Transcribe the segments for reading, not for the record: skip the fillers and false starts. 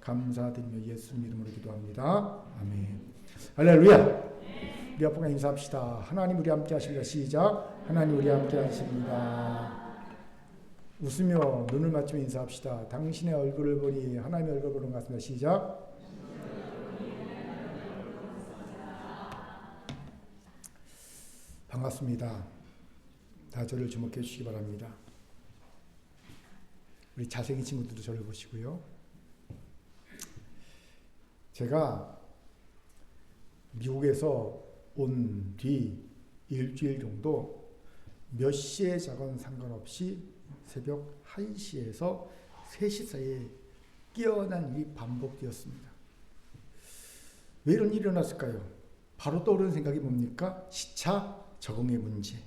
감사드리며 예수님 이름으로 기도합니다. 아멘. 할렐루야. 우리 앞으로 인사합시다. 하나님 우리 함께 하십니다. 시작. 하나님 우리 함께 하십니다. 웃으며 눈을 맞추며 인사합시다. 당신의 얼굴을 보니 하나님의 얼굴을 보는 것 같습니다. 시작. 반갑습니다. 다 저를 주목해 주시기 바랍니다. 우리 잘생긴 친구들도 저를 보시고요. 제가 미국에서 온 뒤 일주일 정도 몇 시에 자건 상관없이 새벽 1시에서 3시 사이에 깨어난 일이 반복되었습니다. 왜 이런 일이 일어났을까요? 바로 떠오르는 생각이 뭡니까? 시차 적응의 문제.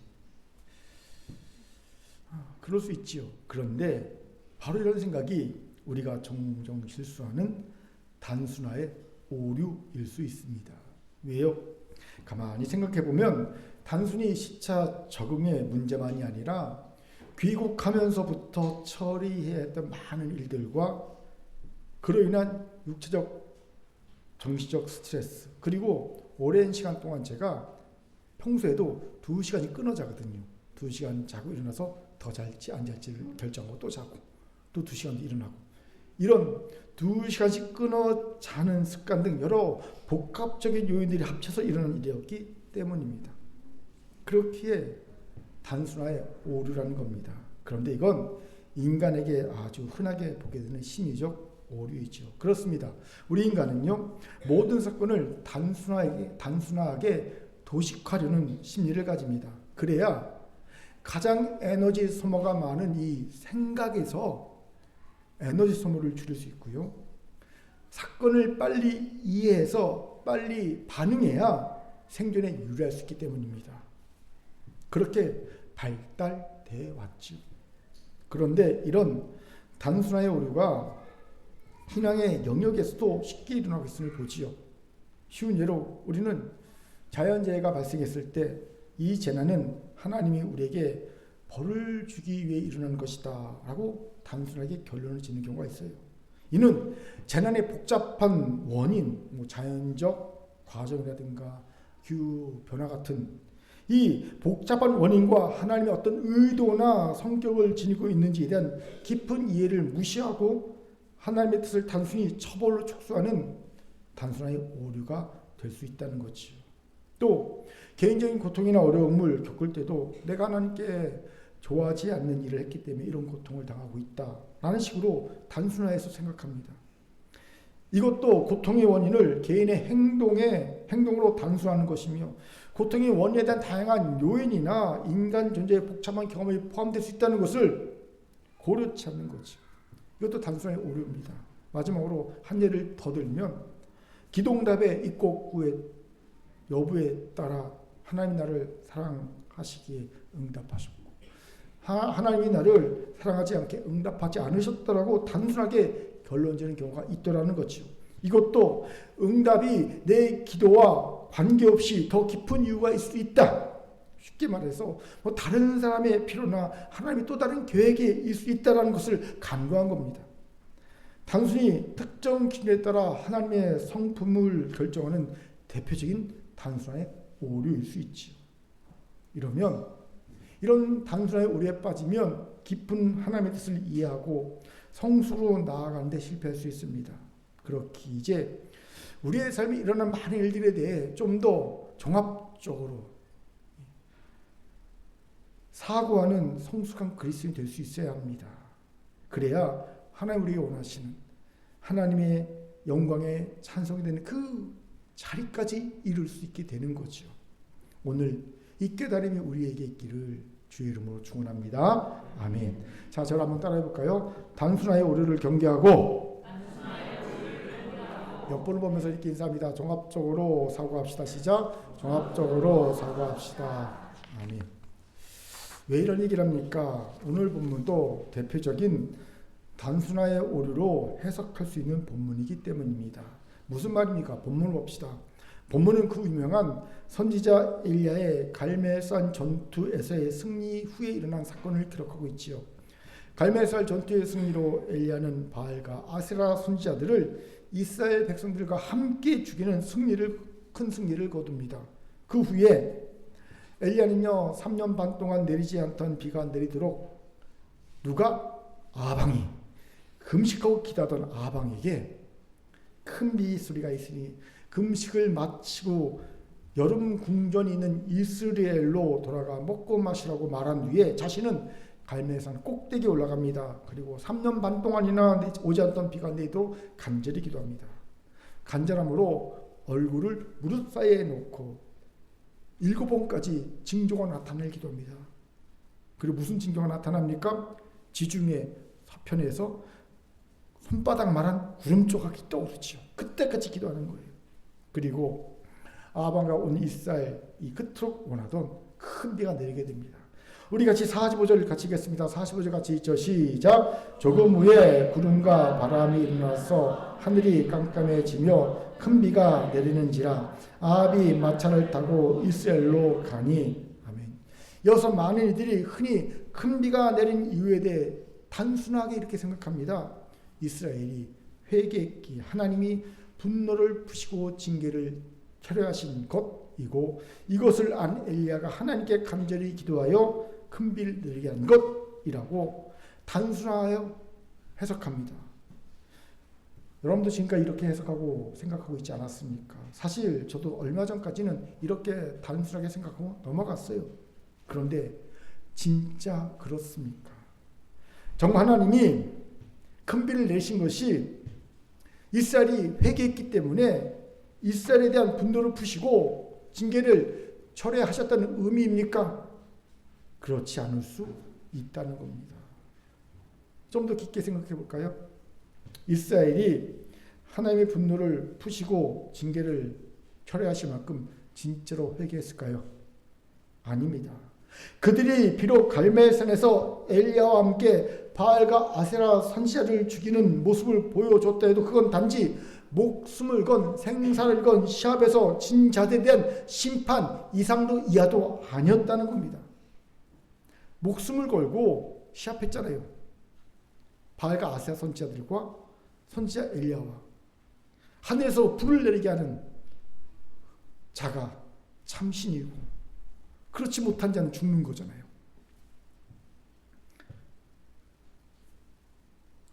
그럴 수 있지요. 그런데 바로 이런 생각이 우리가 종종 실수하는 단순화의 오류일 수 있습니다. 왜요? 가만히 생각해보면 단순히 시차 적응의 문제만이 아니라 귀국하면서부터 처리해야 했던 많은 일들과 그로 인한 육체적, 정신적 스트레스, 그리고 오랜 시간 동안 제가 평소에도 2시간이 끊어 자거든요. 2시간 자고 일어나서 더 잘지 안 잘지를 결정하고 또 자고 또 2시간 일어나고, 이런 2시간씩 끊어 자는 습관 등 여러 복합적인 요인들이 합쳐서 일어나는 일이었기 때문입니다. 그렇기에 단순화의 오류라는 겁니다. 그런데 이건 인간에게 아주 흔하게 보게 되는 심리적 오류이죠. 그렇습니다. 우리 인간은요, 모든 사건을 단순하게 도식화하려는 심리를 가집니다. 그래야 가장 에너지 소모가 많은 이 생각에서 에너지 소모를 줄일 수 있고요. 사건을 빨리 이해해서 빨리 반응해야 생존에 유리할 수 있기 때문입니다. 그렇게 발달되어 왔죠. 그런데 이런 단순화의 오류가 신앙의 영역에서도 쉽게 일어나고 있음을 보지요. 쉬운 예로 우리는 자연재해가 발생했을 때 이 재난은 하나님이 우리에게 벌을 주기 위해 일어난 것이다 라고 단순하게 결론을 짓는 경우가 있어요. 이는 재난의 복잡한 원인, 자연적 과정이라든가 기후 변화 같은 이 복잡한 원인과 하나님의 어떤 의도나 성격을 지니고 있는지에 대한 깊은 이해를 무시하고 하나님의 뜻을 단순히 처벌로 축소하는 단순한 오류가 될 수 있다는 거죠. 또 개인적인 고통이나 어려움을 겪을 때도 내가 하나님께 좋아하지 않는 일을 했기 때문에 이런 고통을 당하고 있다라는 식으로 단순화해서 생각합니다. 이것도 고통의 원인을 개인의 행동으로 단순화하는 것이며, 고통의 원인에 대한 다양한 요인이나 인간 존재의 복잡한 경험이 포함될 수 있다는 것을 고려치 않는 거죠. 이것도 단순화의 오류입니다. 마지막으로 한 예를 더 들면, 기도응답의 있고 여부에 따라 하나님이 나를 사랑하시기에 응답하셨고, 하나님이 나를 사랑하지 않게 응답하지 않으셨다라고 단순하게 결론지는 경우가 있더라는 거죠. 이것도 응답이 내 기도와 관계없이 더 깊은 이유가 있을 수 있다. 쉽게 말해서 다른 사람의 필요나 하나님이 또 다른 계획이 있을 수 있다는 것을 간과한 겁니다. 단순히 특정 기준에 따라 하나님의 성품을 결정하는 대표적인 단순화의 오류일 수 있죠. 이런 단순화의 오류에 빠지면 깊은 하나님의 뜻을 이해하고 성수로 나아가는 데 실패할 수 있습니다. 그렇기 이제 우리의 삶에 일어난 많은 일들에 대해 좀 더 종합적으로 사고하는 성숙한 그리스도인이 될 수 있어야 합니다. 그래야 하나님 우리에게 원하시는 하나님의 영광에 찬송이 되는 그 자리까지 이룰 수 있게 되는 거죠. 오늘 이 깨달음이 우리에게 있기를 주의 이름으로 축원합니다. 아멘. 자, 저를 한번 따라해 볼까요? 단순화의 오류를 경계하고 옆번을 보면서 이렇게 인사합니다. 종합적으로 사고합시다. 시작. 종합적으로 사고합시다. 아멘. 왜 이런 얘기를 합니까? 오늘 본문도 대표적인 단순화의 오류로 해석할 수 있는 본문이기 때문입니다. 무슨 말입니까? 본문을 봅시다. 본문은 그 유명한 선지자 엘리야의 갈멜산 전투에서의 승리 후에 일어난 사건을 기록하고 있지요. 갈멜살 전투의 승리로 엘리야는 바알과 아세라 선지자들을 이스라엘 백성들과 함께 죽이는 큰 승리를 거둡니다. 그 후에 엘리야는요 3년 반 동안 내리지 않던 비가 내리도록 누가? 아방이, 금식하고 기도하던 아방에게 큰 비 소리가 있으니 금식을 마치고 여름 궁전이 있는 이스라엘로 돌아가 먹고 마시라고 말한 뒤에 자신은 갈멜산 꼭대기에 올라갑니다. 그리고 3년 반 동안이나 오지 않던 비가 내리도록 간절히 기도합니다. 간절함으로 얼굴을 무릎 사이에 놓고 7번까지 징조가 나타날 기도합니다. 그리고 무슨 징조가 나타납니까? 지중해 서편에서 손바닥만한 구름 조각이 떠오르죠. 그때까지 기도하는 거예요. 그리고 아방과 온 이스라엘 이 그토록 원하던 큰 비가 내리게 됩니다. 우리 같이 45절 같이 읽겠습니다. 45절 같이 읽죠. 시작. 조금 후에 구름과 바람이 일어나서 하늘이 깜깜해지며 큰 비가 내리는지라 아합이 마차를 타고 이스라엘로 가니. 아멘. 여기서 많은 이들이 흔히 큰 비가 내린 이유에 대해 단순하게 이렇게 생각합니다. 이스라엘이 회개했기, 하나님이 분노를 푸시고 징계를 철회하신 것이고 이것을 안 엘리야가 하나님께 간절히 기도하여 큰 비를 내리게 한 것이라고 단순하여 해석합니다. 여러분도 지금까지 이렇게 해석하고 생각하고 있지 않았습니까? 사실 저도 얼마 전까지는 이렇게 단순하게 생각하고 넘어갔어요. 그런데 진짜 그렇습니까? 정말 하나님이 큰 비를 내신 것이 이스라엘이 회개했기 때문에 이스라엘에 대한 분노를 푸시고 징계를 철회하셨다는 의미입니까? 그렇지 않을 수 있다는 겁니다. 좀 더 깊게 생각해 볼까요? 이스라엘이 하나님의 분노를 푸시고 징계를 철회하실 만큼 진짜로 회개했을까요? 아닙니다. 그들이 비록 갈멜산에서 엘리야와 함께 바알과 아세라 선지자를 죽이는 모습을 보여줬다 해도 그건 단지 목숨을 건 생사를 건 시합에서 진 자들에 대한 심판 이상도 이하도 아니었다는 겁니다. 목숨을 걸고 시합했잖아요. 바알과 아세라 선지자들과 선지자 엘리야와 하늘에서 불을 내리게 하는 자가 참신이고 그렇지 못한 자는 죽는 거잖아요.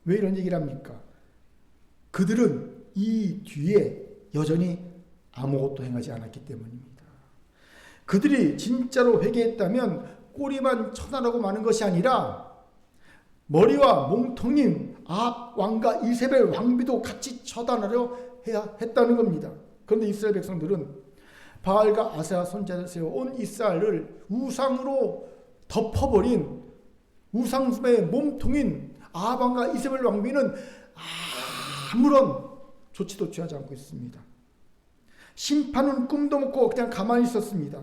왜 이런 얘기를 합니까? 그들은 이 뒤에 여전히 아무것도 행하지 않았기 때문입니다. 그들이 진짜로 회개했다면 꼬리만 처단하고 마는 것이 아니라 머리와 몸통인 아합 왕과 이세벨 왕비도 같이 처단하려 해야 했다는 겁니다. 그런데 이스라엘 백성들은 바알과 아세라 선지자를 세워온 이스라엘을 우상으로 덮어버린 우상숭배의 몸통인 아합 왕과 이세벨 왕비는 아무런 조치도 취하지 않고 있습니다. 심판은 꿈도 못 꾸고 그냥 가만히 있었습니다.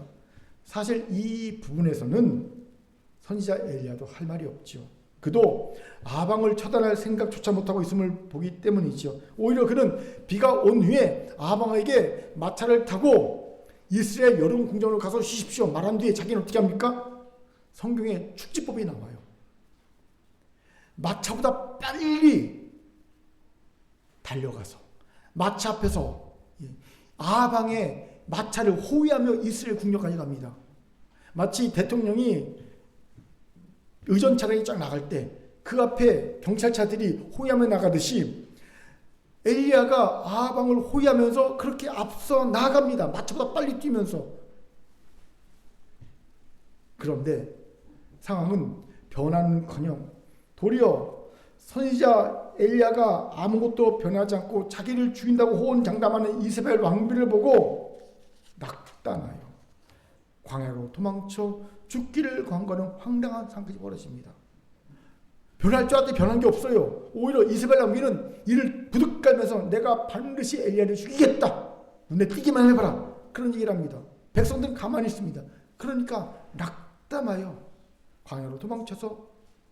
사실 이 부분에서는 선지자 엘리야도 할 말이 없죠. 그도 아방을 처단할 생각조차 못하고 있음을 보기 때문이죠. 오히려 그는 비가 온 후에 아방에게 마차를 타고 이스라엘 여름 궁전으로 가서 쉬십시오 말한 뒤에 자기는 어떻게 합니까? 성경에 축지법이 나와요. 마차보다 빨리 달려가서 마차 앞에서 아방의 마차를 호위하며 이스라엘 궁전까지 갑니다. 마치 대통령이 의전 차량이 쫙 나갈 때 그 앞에 경찰차들이 호위하며 나가듯이 엘리야가 아방을 호위하면서 그렇게 앞서 나갑니다. 마차보다 빨리 뛰면서. 그런데 상황은 변하는커녕 도리어 선지자 엘리야가 아무것도 변하지 않고 자기를 죽인다고 호언장담하는 이세벨 왕비를 보고 낙담하여 광야로 도망쳐 죽기를 권고하는 황당한 상황이 벌어집니다. 변할 줄 알았더니 변한 게 없어요. 오히려 이세벨 왕비는 이를 부득 깔면서 내가 반드시 엘리야를 죽이겠다. 눈에 띄기만 해봐라. 그런 얘기를 합니다. 백성들은 가만히 있습니다. 그러니까 낙담하여 광야로 도망쳐서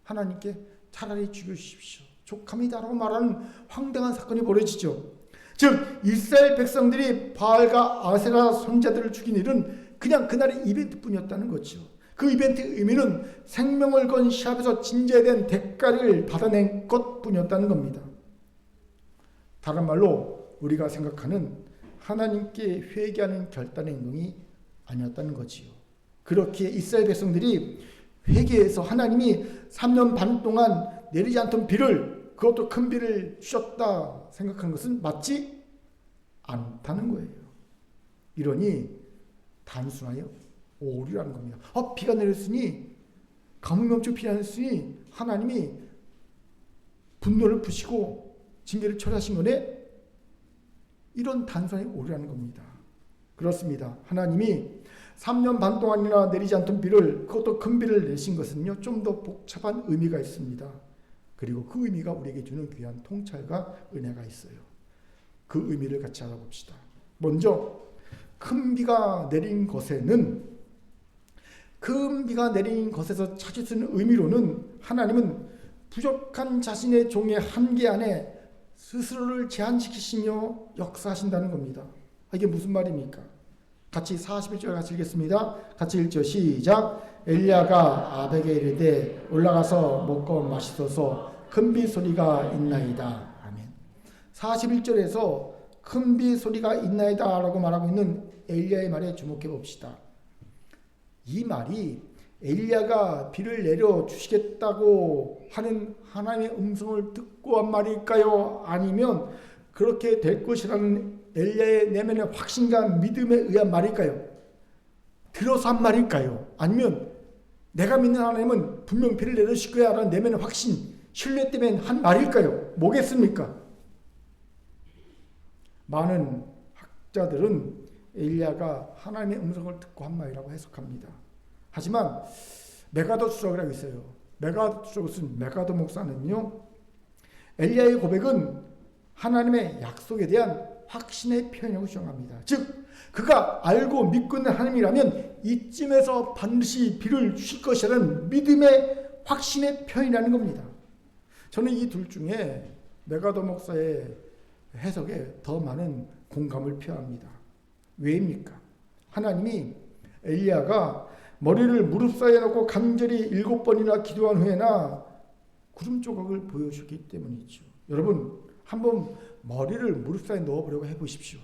하나님께 차라리 죽여주십시오. 족합니다라고 말하는 황당한 사건이 벌어지죠. 즉 이스라엘 백성들이 바알과 아세라 선지자들을 죽인 일은 그냥 그날의 이벤트뿐이었다는 거죠. 그 이벤트의 의미는 생명을 건 시합에서 진제된 대가를 받아낸 것뿐이었다는 겁니다. 다른 말로 우리가 생각하는 하나님께 회개하는 결단의 행동이 아니었다는 거지요. 그렇게 이스라엘 백성들이 회개해서 하나님이 3년 반 동안 내리지 않던 비를, 그것도 큰 비를 주셨다 생각하는 것은 맞지 않다는 거예요. 이러니 단순하여 오류라는 겁니다. 비가 내렸으니, 가뭄이 멈추고 비가 내렸으니 하나님이 분노를 푸시고 징계를 처리하신 거네? 이런 단순한 오류라는 겁니다. 그렇습니다. 하나님이 3년 반 동안이나 내리지 않던 비를, 그것도 큰 비를 내신 것은요, 좀 더 복잡한 의미가 있습니다. 그리고 그 의미가 우리에게 주는 귀한 통찰과 은혜가 있어요. 그 의미를 같이 알아봅시다. 먼저 큰 비가 내린 것에는, 큰 비가 내린 것에서 찾을 수 있는 의미로는 하나님은 부족한 자신의 종의 한계 안에 스스로를 제한시키시며 역사하신다는 겁니다. 이게 무슨 말입니까? 같이 41절 같이 읽겠습니다. 같이 읽죠. 시작. 엘리야가 아합에게 이르되 올라가서 먹고 마시소서, 큰 비 소리가 있나이다. 아멘. 41절에서 큰 비 소리가 있나이다 라고 말하고 있는 엘리야의 말에 주목해 봅시다. 이 말이 엘리야가 비를 내려 주시겠다고 하는 하나님의 음성을 듣고 한 말일까요? 아니면 그렇게 될 것이라는 엘리야의 내면의 확신과 믿음에 의한 말일까요? 들어서 한 말일까요? 아니면 내가 믿는 하나님은 분명 비를 내려주실 거야 라는 내면의 확신, 신뢰 때문에 한 말일까요? 뭐겠습니까? 많은 학자들은 엘리야가 하나님의 음성을 듣고 한 말이라고 해석합니다. 하지만 메가더 수석이라고 있어요. 메가더 수석은 메가더 목사는요, 엘리야의 고백은 하나님의 약속에 대한 확신의 표현이라고 주장합니다. 즉 그가 알고 믿고 있는 하나님이라면 이쯤에서 반드시 비를 주실 것이라는 믿음의 확신의 표현이라는 겁니다. 저는 이 둘 중에 메가더 목사의 해석에 더 많은 공감을 표합니다. 왜입니까? 하나님이 엘리야가 머리를 무릎 사이에 놓고 간절히 7번이나 기도한 후에나 구름 조각을 보여주기 때문이죠. 여러분 한번 머리를 무릎 사이에 넣어보려고 해보십시오.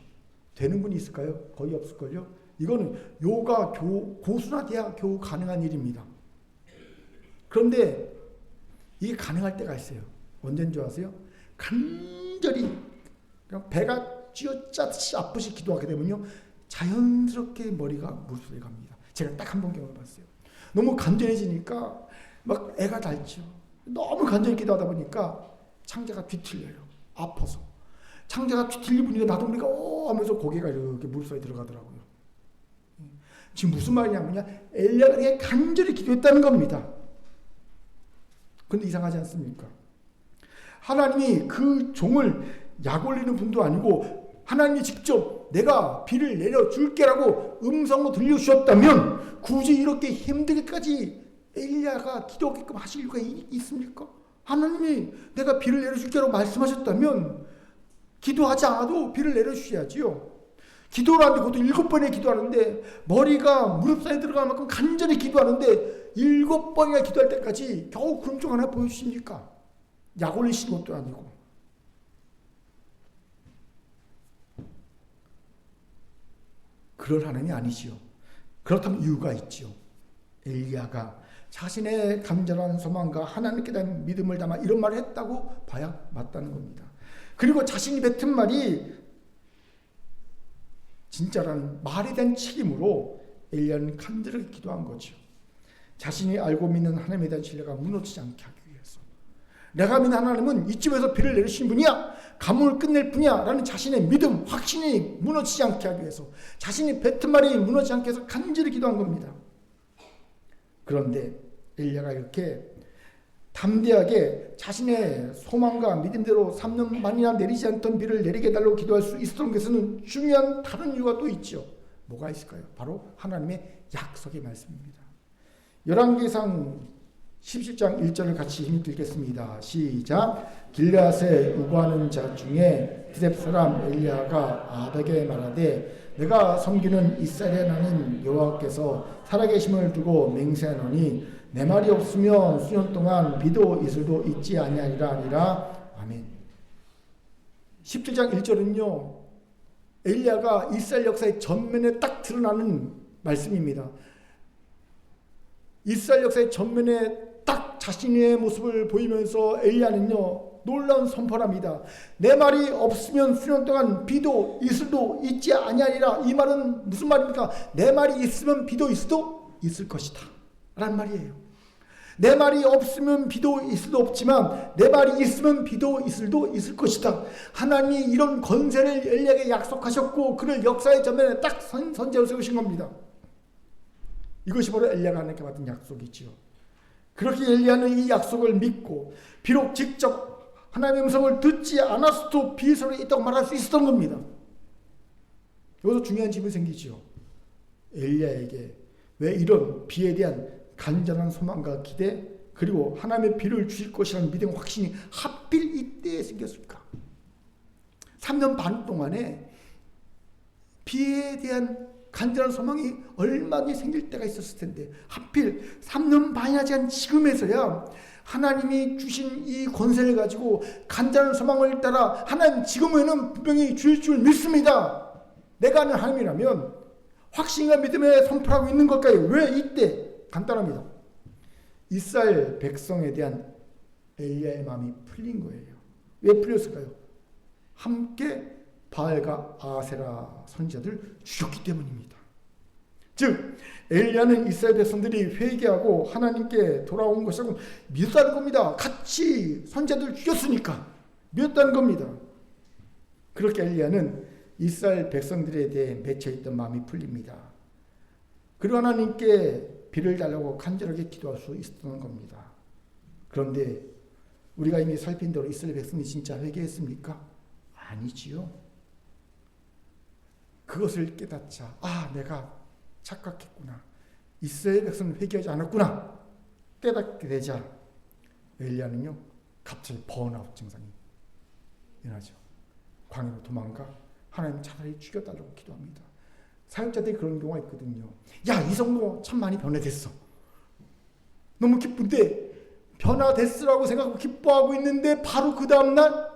되는 분이 있을까요? 거의 없을걸요? 이거는 요가 고수나 돼야 겨우 가능한 일입니다. 그런데 이게 가능할 때가 있어요. 언제인 줄 아세요? 간절히 그냥 배가 쥐어짜듯이 아프시 기도하게 되면요, 자연스럽게 머리가 무릎 사이에 갑니다. 제가 딱 한 번 경험해봤어요. 너무 간절해지니까 막 애가 닳죠. 너무 간절히 기도하다 보니까 창자가 뒤틀려요. 아파서. 창자가 뒤틀리니까 나도 모르니까 하면서 고개가 이렇게 무릎 사이에 들어가더라고요. 지금 무슨 말이냐면요, 엘리야가 되게 간절히 기도했다는 겁니다. 그런데 이상하지 않습니까? 하나님이 그 종을 약 올리는 분도 아니고 하나님이 직접 내가 비를 내려줄게라고 음성으로 들려주셨다면 굳이 이렇게 힘들게까지 엘리야가 기도하게끔 하실 이유가 있습니까? 하나님이 내가 비를 내려줄게라고 말씀하셨다면 기도하지 않아도 비를 내려주셔야지요. 기도를 하는데 그것도 7번에 기도하는데 머리가 무릎 사이에 들어갈 만큼 간절히 기도하는데 7번이나 기도할 때까지 겨우 구름쪽 하나 보여주십니까? 약 올리신 것도 아니고. 그럴 하나님이 아니지요. 그렇다면 이유가 있지요. 엘리야가 자신의 간절한 소망과 하나님께 대한 믿음을 담아 이런 말을 했다고 봐야 맞다는 겁니다. 그리고 자신이 뱉은 말이 진짜라는 말에 대한 책임으로 엘리야는 간절하게 기도한 거죠. 자신이 알고 믿는 하나님에 대한 신뢰가 무너지지 않게 하기 위해서. 내가 믿는 하나님은 이쯤에서 비를 내리신 분이야, 가뭄을 끝낼 분이야 라는 자신의 믿음, 확신이 무너지지 않게 하기 위해서, 자신이 뱉은 말이 무너지지 않게 해서 간절히 기도한 겁니다. 그런데 엘리야가 이렇게 담대하게 자신의 소망과 믿음대로 3년 반이나 내리지 않던 비를 내리게 해달라고 기도할 수 있었던 것에는 중요한 다른 이유가 또 있죠. 뭐가 있을까요? 바로 하나님의 약속의 말씀입니다. 열왕기상 17장 1절을 같이 힘이 읽겠습니다. 시작. 길르앗에 우거하는 자 중에 드렙 사람 엘리야가 아합에게 말하되 내가 섬기는 이스라엘의 하나님 여호와께서 살아계심을 두고 맹세하노니 내 말이 없으면 수년 동안 비도 이슬도 있지 아니하리라 아니라. 아멘. 17장 1절은요 엘리야가 이스라엘 역사의 전면에 딱 드러나는 말씀입니다. 이스라엘 역사의 전면에 딱 자신의 모습을 보이면서 엘리야는요 놀라운 선포를 합니다. 내 말이 없으면 수년 동안 비도 이슬도 있지 아니하리라. 이 말은 무슨 말입니까? 내 말이 있으면 비도 이슬도 있을 것이다 라는 말이에요. 내 말이 없으면 비도 이슬도 없지만 내 말이 있으면 비도 이슬도 있을 것이다. 하나님이 이런 권세를 엘리야에게 약속하셨고 그를 역사의 전면에 딱 선제로 세우신 겁니다. 이것이 바로 엘리야가 하나님께 받은 약속이지요. 그렇게 엘리야는 이 약속을 믿고 비록 직접 하나님의 음성을 듣지 않았어도 비소리 있다고 말할 수 있었던 겁니다. 여기서 중요한 질문이 생기죠. 엘리야에게 왜 이런 비에 대한 간절한 소망과 기대 그리고 하나님의 비를 주실 것이라는 믿음 확신이 하필 이때에 생겼을까? 3년 반 동안에 비에 대한 간절한 소망이 얼마나 생길 때가 있었을 텐데 하필 3년 반이나 지난 지금에서야 하나님이 주신 이 권세를 가지고 간절한 소망을 따라 하나님 지금에는 분명히 주실 줄 믿습니다. 내가 아는 하나님이라면 확신과 믿음에 선포하고 있는 걸까요? 왜 이때? 간단합니다. 이스라엘 백성에 대한 엘리야의 마음이 풀린 거예요. 왜 풀렸을까요? 함께 바알과 아세라 선지자들 죽였기 때문입니다. 즉 엘리야는 이스라엘 백성들이 회개하고 하나님께 돌아온 것이라고 믿었다는 겁니다. 같이 선지자들 죽였으니까 믿었다는 겁니다. 그렇게 엘리야는 이스라엘 백성들에 대해 맺혀있던 마음이 풀립니다. 그리고 하나님께 비를 달라고 간절하게 기도할 수 있었던 겁니다. 그런데 우리가 이미 살핀 대로 이스라엘 백성이 진짜 회개했습니까? 아니지요. 그것을 깨닫자 내가 착각했구나. 이스라엘 백성은 회개하지 않았구나. 깨닫게 되자 엘리야는요 갑자기 번아웃 증상이 일어나죠. 광야로 도망가 하나님 차라리 죽여달라고 기도합니다. 사역자들이 그런 경우가 있거든요. 야, 이 성도 참 많이 변화됐어. 너무 기쁜데 변화됐으라고 생각하고 기뻐하고 있는데 바로 그 다음날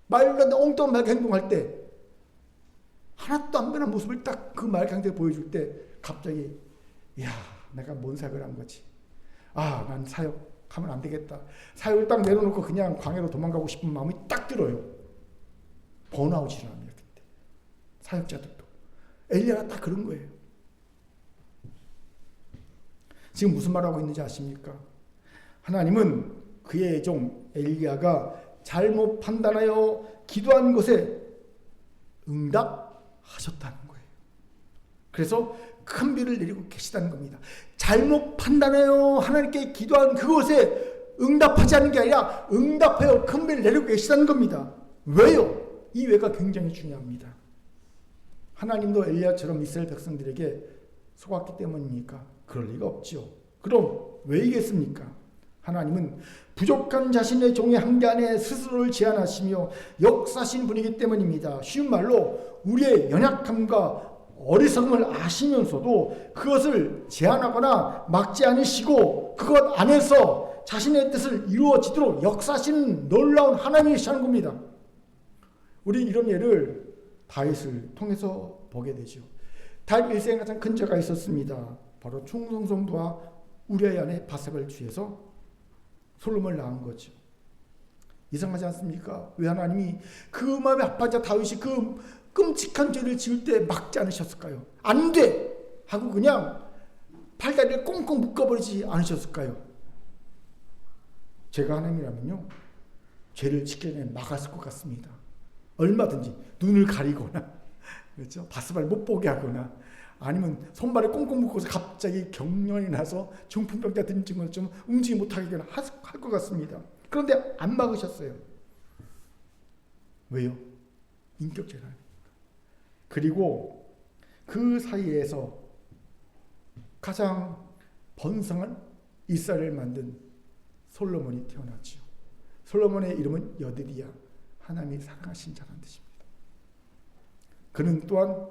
말로 엉뚱하게 행동할 때 하나도 안 변한 모습을 딱 그 말 강제로 보여줄 때 갑자기 야, 내가 뭔 사역을 한 거지. 난 사역하면 안 되겠다. 사역을 딱 내려놓고 그냥 광야로 도망가고 싶은 마음이 딱 들어요. 번아웃이 일어납니다. 그때 사역자들도. 엘리야가 딱 그런 거예요. 지금 무슨 말하고 있는지 아십니까? 하나님은 그의 종 엘리야가 잘못 판단하여 기도한 것에 응답하셨다는 거예요. 그래서 큰 비를 내리고 계시다는 겁니다. 잘못 판단하여 하나님께 기도한 그것에 응답하지 않는 게 아니라 응답하여 큰 비를 내리고 계시다는 겁니다. 왜요? 이 왜가 굉장히 중요합니다. 하나님도 엘리야처럼 이스라엘 백성들에게 속았기 때문입니까? 그럴 리가 없죠. 그럼 왜이겠습니까? 하나님은 부족한 자신의 종의 한계 안에 스스로를 제한하시며 역사하신 분이기 때문입니다. 쉬운 말로 우리의 연약함과 어리석음을 아시면서도 그것을 제한하거나 막지 않으시고 그것 안에서 자신의 뜻을 이루어지도록 역사하시는 놀라운 하나님이시라는 겁니다. 우리 이런 예를 다윗을 통해서 보게 되죠. 다윗 일생에 가장 큰 죄가 있었습니다. 바로 충성성부와 우리아의 아내 바세바를 취해서 솔로몬을 낳은 거죠. 이상하지 않습니까? 왜 하나님이 그 마음에 아파자 다윗이 그 끔찍한 죄를 지을 때 막지 않으셨을까요? 안 돼! 하고 그냥 팔다리를 꽁꽁 묶어버리지 않으셨을까요? 제가 하나님이라면요 죄를 지키기 전에 막았을 것 같습니다. 얼마든지 눈을 가리거나 그렇죠? 바스바를 못 보게 하거나 아니면 손발에 꽁꽁 묶어서 갑자기 경련이 나서 중풍병자 든 증을 좀 움직이지 못하게 할 것 같습니다. 그런데 안 막으셨어요. 왜요? 인격죄라. 그리고 그 사이에서 가장 번성한 이스라엘을 만든 솔로몬이 태어났죠. 솔로몬의 이름은 여드리야, 하나님이 사랑하신 자라는 뜻입니다. 그는 또한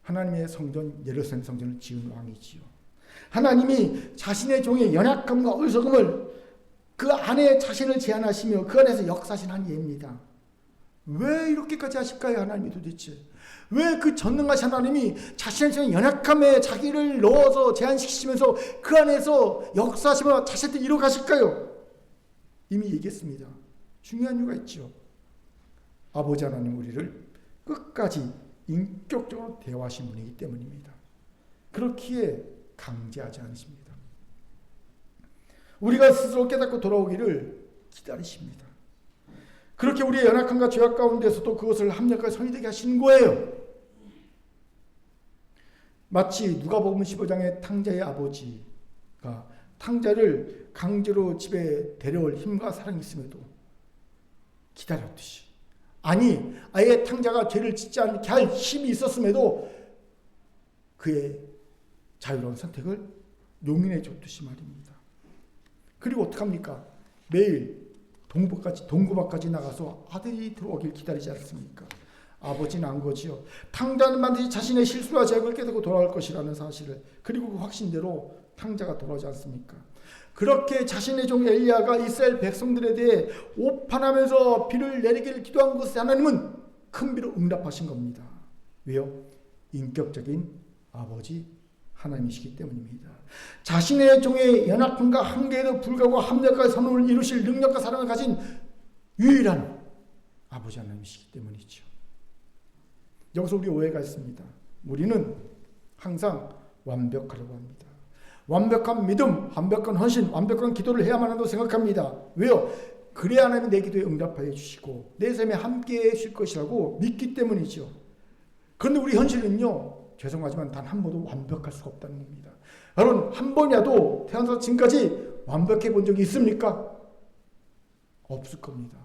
하나님의 성전 예루살렘 성전을 지은 왕이지요. 하나님이 자신의 종의 연약함과 어리석음을 그 안에 자신을 제한하시며 그 안에서 역사하신 한 예입니다. 왜 이렇게까지 하실까요? 하나님이 도대체 왜 그 전능하신 하나님이 자신의 연약함에 자기를 넣어서 제한시키시면서 그 안에서 역사하시며 자신한테 이루어 가실까요? 이미 얘기했습니다. 중요한 이유가 있죠. 아버지 하나님 우리를 끝까지 인격적으로 대화하신 분이기 때문입니다. 그렇기에 강제하지 않으십니다. 우리가 스스로 깨닫고 돌아오기를 기다리십니다. 그렇게 우리의 연약함과 죄악 가운데서도 그것을 합력과 선이 되게 하신 거예요. 마치 누가복음 15장의 탕자의 아버지가 탕자를 강제로 집에 데려올 힘과 사랑이 있음에도 기다렸듯이, 아니 아예 탕자가 죄를 짓지 않게 할 힘이 있었음에도 그의 자유로운 선택을 용인해 줬듯이 말입니다. 그리고 어떡합니까? 매일 동구밖까지 나가서 아들이 들어오길 기다리지 않습니까? 아버지는 안 거지요. 탕자는 반드시 자신의 실수와 죄악을 깨닫고 돌아올 것이라는 사실을, 그리고 그 확신대로 탕자가 돌아오지 않습니까? 그렇게 자신의 종 엘리야가 이스라엘 백성들에 대해 오판하면서 비를 내리기를 기도한 것에 하나님은 큰 비로 응답하신 겁니다. 왜요? 인격적인 아버지 하나님이시기 때문입니다. 자신의 종의 연약함과 한계에도 불구하고 합력과 선언을 이루실 능력과 사랑을 가진 유일한 아버지 하나님이시기 때문이죠. 여기서 우리 오해가 있습니다. 우리는 항상 완벽하려고 합니다. 완벽한 믿음, 완벽한 헌신, 완벽한 기도를 해야만 한다고 생각합니다. 왜요? 그래야 하나님이 내 기도에 응답하여 주시고 내 삶에 함께해 주실 것이라고 믿기 때문이죠. 그런데 우리 현실은요, 죄송하지만 단 한 번도 완벽할 수가 없다는 겁니다. 여러분, 한 번이라도 태어나서 지금까지 완벽해 본 적이 있습니까? 없을 겁니다.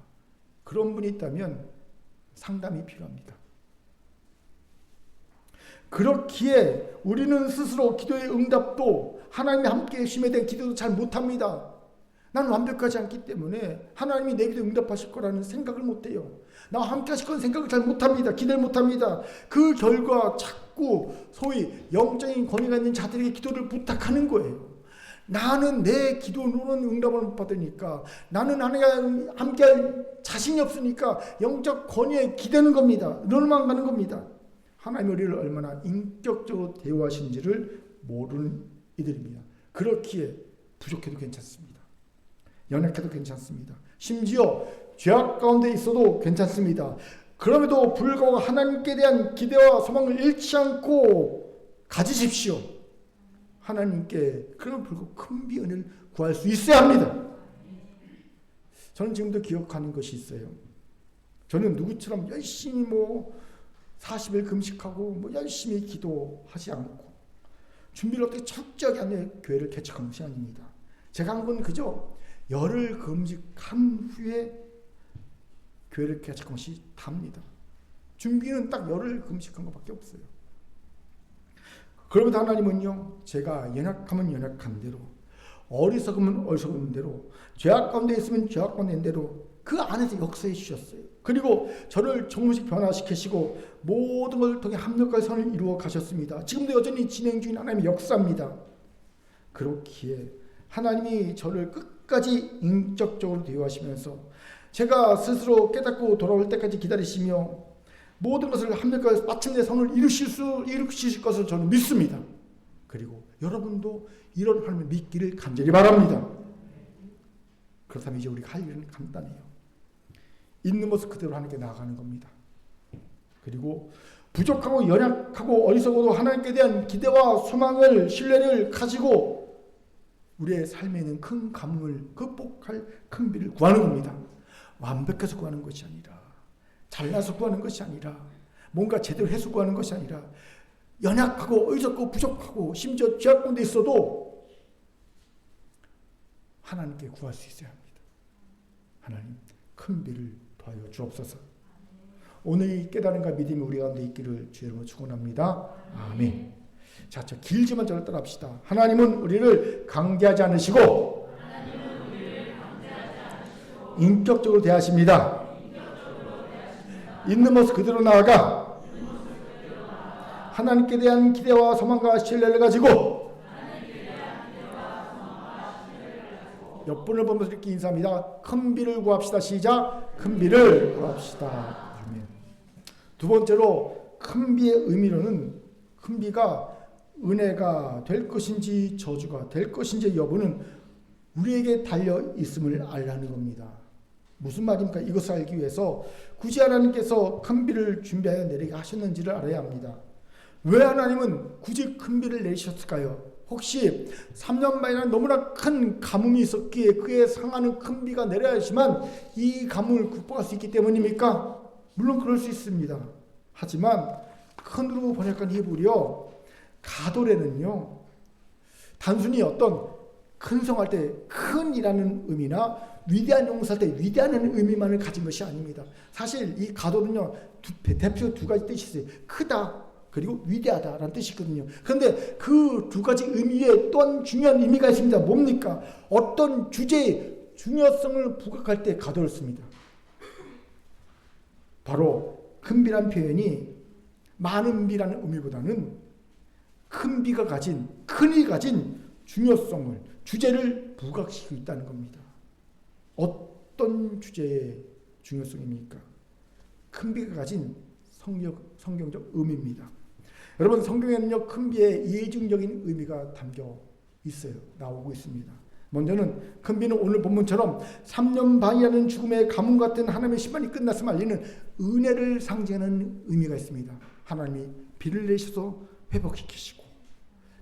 그런 분이 있다면 상담이 필요합니다. 그렇기에 우리는 스스로 기도의 응답도 하나님이 함께 해주심에 대한 기도도 잘 못합니다. 나는 완벽하지 않기 때문에 하나님이 내 기도에 응답하실 거라는 생각을 못해요. 나와 함께 하실 거라는 생각을 잘 못합니다. 기대를 못합니다. 그 결과 자꾸 소위 영적인 권위가 있는 자들에게 기도를 부탁하는 거예요. 나는 내 기도로는 응답을 못 받으니까, 나는 하나님과 함께할 자신이 없으니까 영적 권위에 기대는 겁니다. 늘만 가는 겁니다. 하나님이 우리를 얼마나 인격적으로 대우하신지를 모르는 이들입니다. 그렇기에 부족해도 괜찮습니다. 연약해도 괜찮습니다. 심지어 죄악 가운데 있어도 괜찮습니다. 그럼에도 불구하고 하나님께 대한 기대와 소망을 잃지 않고 가지십시오. 하나님께 그런 불구하고 큰 비은을 구할 수 있어야 합니다. 저는 지금도 기억하는 것이 있어요. 저는 누구처럼 열심히 40일 금식하고 열심히 기도하지 않고 준비를 어떻게 철저하게 하는 교회를 개척한 것이 아닙니다. 제가 한 건 그저 열흘 금식한 후에 교회를 개척한 것이 답니다. 준비는 딱 열흘 금식한 것밖에 없어요. 그러면 하나님은요, 제가 연약하면 연약한 대로, 어리석으면 어리석은 대로, 죄악 가운데 있으면 죄악 가운데 있는 대로 그 안에서 역사해 주셨어요. 그리고 저를 조금씩 변화시키시고 모든 걸 통해 합력과 선을 이루어 가셨습니다. 지금도 여전히 진행 중인 하나님의 역사입니다. 그렇기에 하나님이 저를 끝까지 인격적으로 대우하시면서 제가 스스로 깨닫고 돌아올 때까지 기다리시며 모든 것을 합력과 마침내 선을 이루실 것을 저는 믿습니다. 그리고 여러분도 이런 하나님을 믿기를 간절히 바랍니다. 그렇다면 이제 우리가 할 일은 간단해요. 있는 모습 그대로 하나님께 나아가는 겁니다. 그리고 부족하고 연약하고 어리석어도 하나님께 대한 기대와 소망을, 신뢰를 가지고 우리의 삶에 있는 큰 가뭄을 극복할 큰 비를 구하는 겁니다. 완벽해서 구하는 것이 아니라, 잘나서 구하는 것이 아니라, 뭔가 제대로 해서 구하는 것이 아니라, 연약하고 어리석고 부족하고 심지어 죄악 가운데 있어도 하나님께 구할 수 있어야 합니다. 하나님, 큰 비를 도와여 주옵소서. 오늘 이 깨달음과 믿음이 우리 가운데 있기를 주의 이름으로 축원합니다. 아멘. 자, 저 길지만 저를 따라합시다. 하나님은 우리를 강제하지 않으시고 인격적으로 대하십니다. 있는 모습 그대로 나아가 하나님께 대한 기대와 소망과 신뢰를 가지고 옆분을 보면서 이렇게 인사합니다. 큰 비를 구합시다. 시작. 큰 비를 구합시다. 아멘. 두 번째로 큰 비의 의미로는 큰 비가 은혜가 될 것인지 저주가 될 것인지 여부는 우리에게 달려 있음을 알라는 겁니다. 무슨 말입니까? 이것을 알기 위해서 굳이 하나님께서 큰 비를 준비하여 내리게 하셨는지를 알아야 합니다. 왜 하나님은 굳이 큰 비를 내리셨을까요? 혹시 3년 만이나 너무나 큰 가뭄이 있었기에 그에 상하는 큰 비가 내려야지만 이 가뭄을 극복할 수 있기 때문입니까? 물론 그럴 수 있습니다. 하지만 큰으로 번역한 히브리어 가돌에는요, 단순히 어떤 큰 성할 때 큰이라는 의미나 위대한 용사할 때 위대한 의미만을 가진 것이 아닙니다. 사실 이 가돌은요, 대표 두 가지 뜻이 있어요. 크다 그리고 위대하다라는 뜻이 있거든요. 그런데 그 두 가지 의미에 또한 중요한 의미가 있습니다. 뭡니까? 어떤 주제의 중요성을 부각할 때 가돌을 씁니다. 바로 큰 비란 표현이 많은 비라는 의미보다는 큰 비가 가진, 큰이 가진 중요성을, 주제를 부각시키고 있다는 겁니다. 어떤 주제의 중요성입니까? 큰 비가 가진 성경적 의미입니다. 여러분, 성경에는요, 큰 비에 이중적인 의미가 담겨 있어요. 나오고 있습니다. 먼저는 큰 비는 오늘 본문처럼 3년 반이라는 죽음의 가뭄 같은 하나님의 심판이 끝났음을 알리는 은혜를 상징하는 의미가 있습니다. 하나님이 비를 내셔서 회복시키시고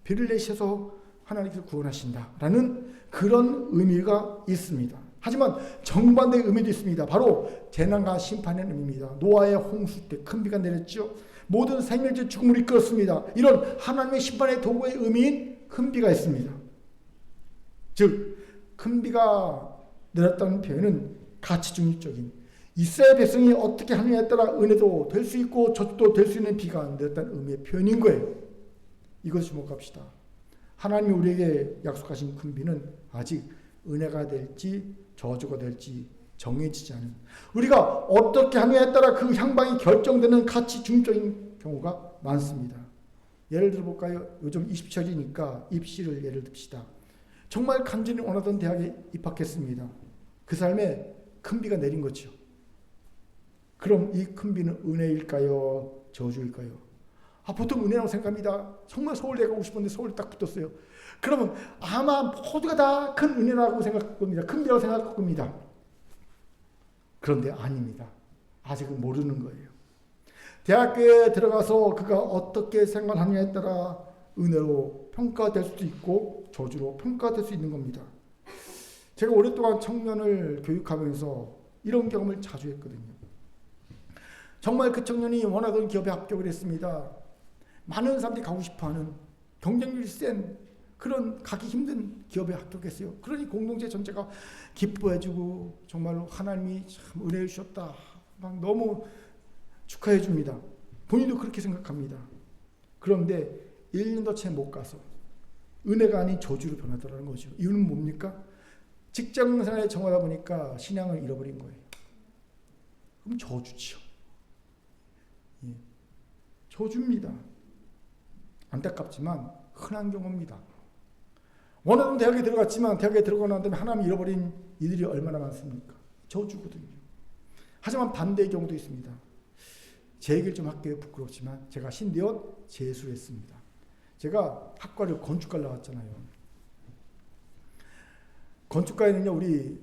비를 내셔서 하나님께서 구원하신다라는 그런 의미가 있습니다. 하지만 정반대의 의미도 있습니다. 바로 재난과 심판의 의미입니다. 노아의 홍수 때 큰 비가 내렸죠. 모든 생명체 죽음을 이끌었습니다. 이런 하나님의 심판의 도구의 의미인 큰 비가 있습니다. 즉 큰 비가 내렸다는 표현은 가치 중립적인, 이스라엘 백성이 어떻게 하느냐에 따라 은혜도 될 수 있고 저주도 될 수 있는 비가 내렸다는 의미의 표현인 거예요. 이것을 주목합시다. 하나님이 우리에게 약속하신 큰 비는 아직 은혜가 될지 저주가 될지 정해지지 않은, 우리가 어떻게 하느냐에 따라 그 향방이 결정되는 가치 중립적인 경우가 많습니다. 예를 들어볼까요? 요즘 입시철이니까 입시를 예를 듭시다. 정말 간절히 원하던 대학에 입학했습니다. 그 삶에 큰 비가 내린 거죠. 그럼 이 큰 비는 은혜일까요? 저주일까요? 보통 은혜라고 생각합니다. 정말 서울대 가고 싶었는데 서울에 딱 붙었어요. 그러면 아마 모두가 다 큰 은혜라고 생각할 겁니다. 큰 비라고 생각할 겁니다. 그런데 아닙니다. 아직은 모르는 거예요. 대학교에 들어가서 그가 어떻게 생활하느냐에 따라 은혜로 평가될 수도 있고 저주로 평가될 수 있는 겁니다. 제가 오랫동안 청년을 교육하면서 이런 경험을 자주 했거든요. 정말 그 청년이 원하던 기업에 합격을 했습니다. 많은 사람들이 가고 싶어하는 경쟁률이 센 그런 가기 힘든 기업에 합격했어요. 그러니 공동체 전체가 기뻐해주고 정말로 하나님이 참 은혜를 주셨다, 막 너무 축하해 줍니다. 본인도 그렇게 생각합니다. 그런데 1년도 채 못 가서 은혜가 아닌 저주로 변하더라는 거죠. 이유는 뭡니까? 직장생활에 정하다 보니까 신앙을 잃어버린 거예요. 그럼 저주죠. 예. 저주입니다. 안타깝지만 흔한 경우입니다. 원하던 대학에 들어갔지만 대학에 들어가고 난 다음에 하나님 잃어버린 이들이 얼마나 많습니까? 저주거든요. 하지만 반대의 경우도 있습니다. 제 얘기를 좀 할게요. 부끄럽지만 제가 신대원 재수를 했습니다. 제가 학과를 건축과를 나왔잖아요. 건축과에는요, 우리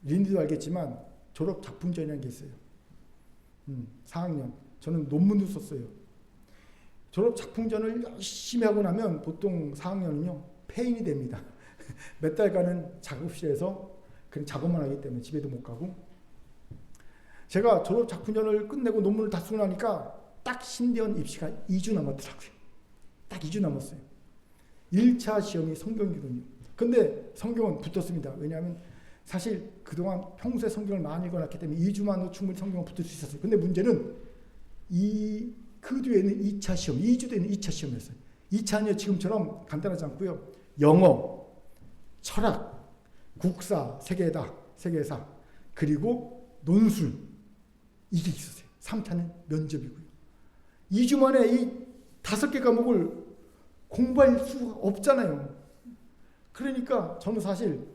린디도 알겠지만 졸업 작품전이라는 게 있어요. 4학년. 저는 논문도 썼어요. 졸업 작품전을 열심히 하고 나면 보통 4학년은요 폐인이 됩니다. 몇 달간은 작업실에서 그냥 작업만 하기 때문에 집에도 못 가고, 제가 졸업 작품전을 끝내고 논문을 다 쓰고 나니까 딱 신대원 입시가 2주 남았더라고요. 딱 2주 남았어요. 1차 시험이 성경이거든요. 근데 성경은 붙었습니다. 왜냐하면 사실 그동안 평소에 성경을 많이 읽어놨기 때문에 2주만도 충분히 성경은 붙을 수 있었어요. 근데 문제는 그 뒤에는 2차 시험, 2주 뒤에는 2차 시험이었어요. 2차는요, 지금처럼 간단하지 않고요. 영어, 철학, 국사, 세계사, 그리고 논술, 이게 있었어요. 3차는 면접이고요. 2주 만에 이 5개 과목을 공부할 수가 없잖아요. 그러니까 저는 사실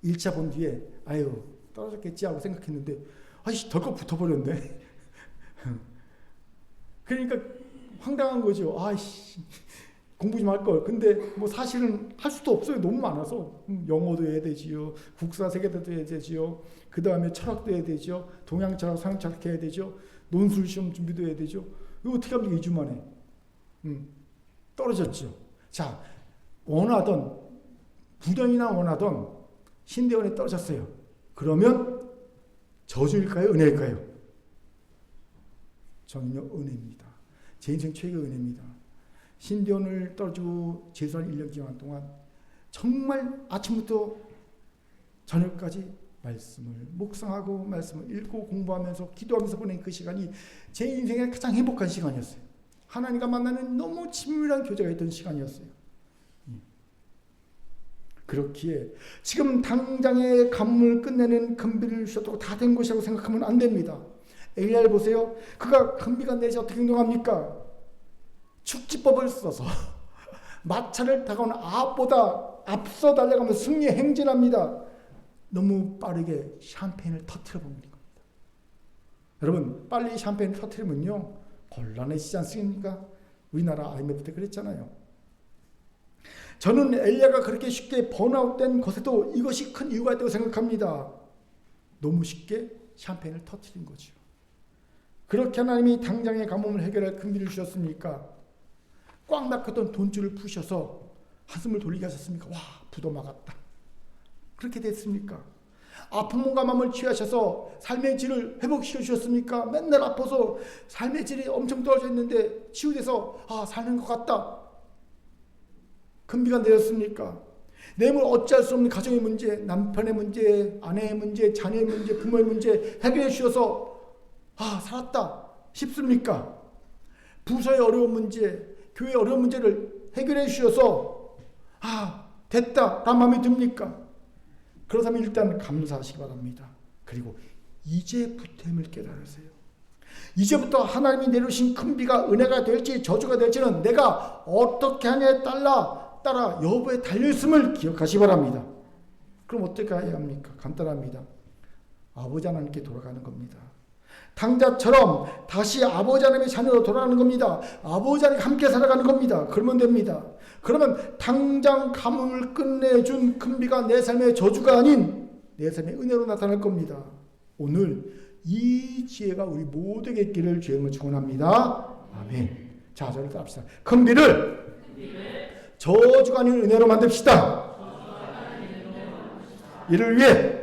1차 본 뒤에 아유 떨어졌겠지 하고 생각했는데 아이씨 덜컥 붙어버렸네. 그러니까 황당한 거죠. 아이씨 공부 좀 할 걸. 근데 뭐 사실은 할 수도 없어요. 너무 많아서. 영어도 해야 되지요. 국사 세계대도 해야 되지요. 그 다음에 철학도 해야 되죠. 동양 철학, 서양 철학 해야 되죠. 논술 시험 준비도 해야 되죠. 이거 어떻게 합니까? 2주 만에. 떨어졌죠. 자, 원하던 부정이나 원하던 신대원에 떨어졌어요. 그러면 저주일까요? 은혜일까요? 저는요 은혜입니다. 제 인생 최고의 은혜입니다. 신대원을 떨어지고 재수한 1년 기간 동안 정말 아침부터 저녁까지 말씀을 묵상하고 말씀을 읽고 공부하면서 기도하면서 보낸 그 시간이 제 인생의 가장 행복한 시간이었어요. 하나님과 만나는 너무 친밀한 교제가 있던 시간이었어요. 그렇기에 지금 당장의 간문을 끝내는 금비를 주셨다고 다 된 것이라고 생각하면 안 됩니다. 엘리야를 보세요. 그가 금비가 내지 어떻게 행동합니까? 축지법을 써서 마차를 다가오는 아합보다 앞서 달려가면서 승리에 행진합니다. 너무 빠르게 샴페인을 터뜨려 버리는 겁니다. 여러분 빨리 샴페인을 터뜨리면요 곤란해지지 않습니까? 우리나라 IMF 때 그랬잖아요. 저는 엘리야가 그렇게 쉽게 번아웃된 것에도 이것이 큰 이유가 있다고 생각합니다. 너무 쉽게 샴페인을 터뜨린 거죠. 그렇게 하나님이 당장의 가뭄을 해결할 금비를 주셨습니까? 꽉 막혔던 돈줄을 푸셔서 한숨을 돌리게 하셨습니까? 와 부도 막았다. 그렇게 됐습니까? 아픈 몸과 마음을 취하셔서 삶의 질을 회복시켜 주셨습니까? 맨날 아파서 삶의 질이 엄청 떨어져 있는데 치유돼서 사는 것 같다. 금비가 내렸습니까? 내물 어찌할 수 없는 가정의 문제, 남편의 문제, 아내의 문제, 자녀의 문제, 부모의 문제 해결해 주셔서 살았다 싶습니까? 부서의 어려운 문제, 교회의 어려운 문제를 해결해 주셔서 됐다 라는 마음이 듭니까? 그렇다면 일단 감사하시기 바랍니다. 그리고 이제부터임을 깨달으세요. 이제부터 하나님이 내려주신 큰 비가 은혜가 될지 저주가 될지는 내가 어떻게 하냐에 따라 여부에 달려있음을 기억하시기 바랍니다. 그럼 어떻게 해야 합니까? 간단합니다. 아버지 하나님께 돌아가는 겁니다. 당자처럼 다시 아버지 하나님의 자녀로 돌아가는 겁니다. 아버지 하나님과 함께 살아가는 겁니다. 그러면 됩니다. 그러면 당장 가뭄을 끝내준 큰 비가 내 삶의 저주가 아닌 내 삶의 은혜로 나타날 겁니다. 오늘 이 지혜가 우리 모두에게 있기를 주님을 축원합니다. 아멘. 자, 저를 따라합시다. 큰 비를 저주가 아닌 은혜로 만듭시다. 이를 위해